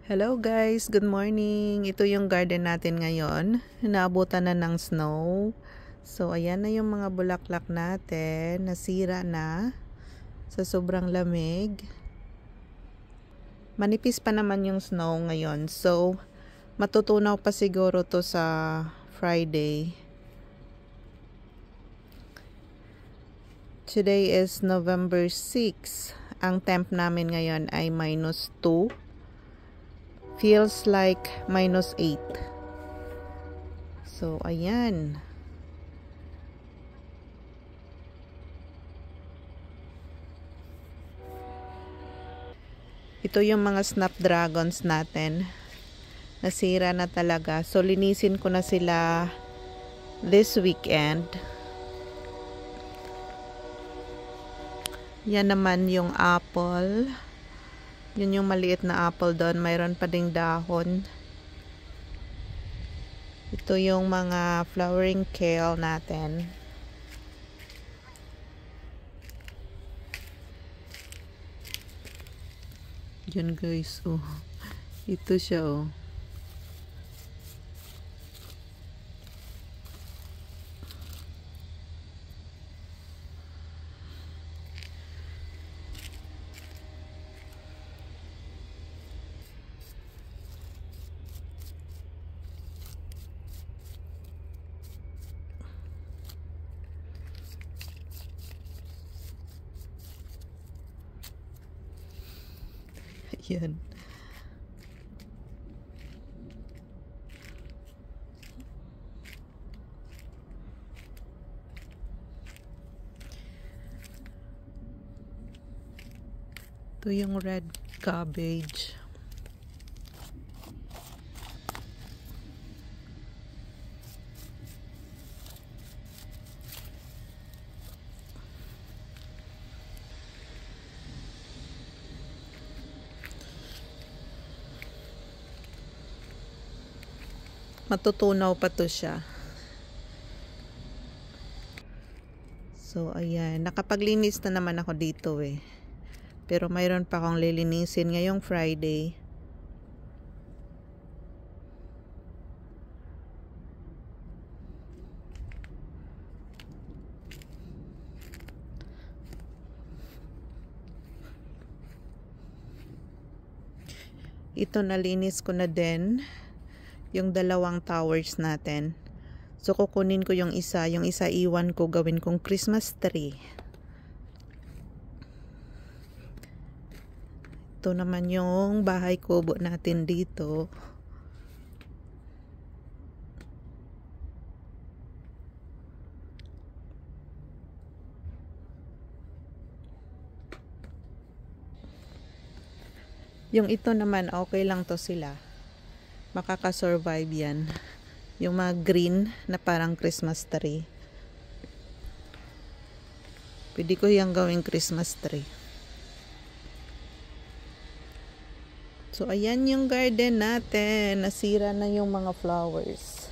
Hello guys, good morning. Ito yung garden natin ngayon. Naabutan na ng snow. So ayan na yung mga bulaklak natin. Nasira na sa sobrang lamig. Manipis pa naman yung snow ngayon. So matutunaw pa siguro to sa Friday. Today is November 6. Ang temp namin ngayon ay -2. Feels like -8. So, ayan. Ito yung mga snapdragons natin. Nasira na talaga. So, linisin ko na sila this weekend. Yan naman yung apple. Yun yung maliit na apple doon. Mayroon pa ding dahon. Ito yung mga flowering kale natin. Yun guys, oh. Ito siya, oh. Yan. Ito yung red cabbage. Matutunaw pa to siya. So, ayan. Nakapaglinis na naman ako dito eh. Pero mayroon pa akong lilinisin ngayong Friday. Ito nalinis ko na din. Yung dalawang towers natin. So, kukunin ko yung isa iwan ko, gawin kong Christmas tree. Ito naman yung bahay kubo natin dito. Yung ito naman, okay lang to sila. Makakasurvive yan. Yung mga green na parang Christmas tree. Pwede ko yung gawing Christmas tree. So, ayan yung garden natin. Nasira na yung mga flowers.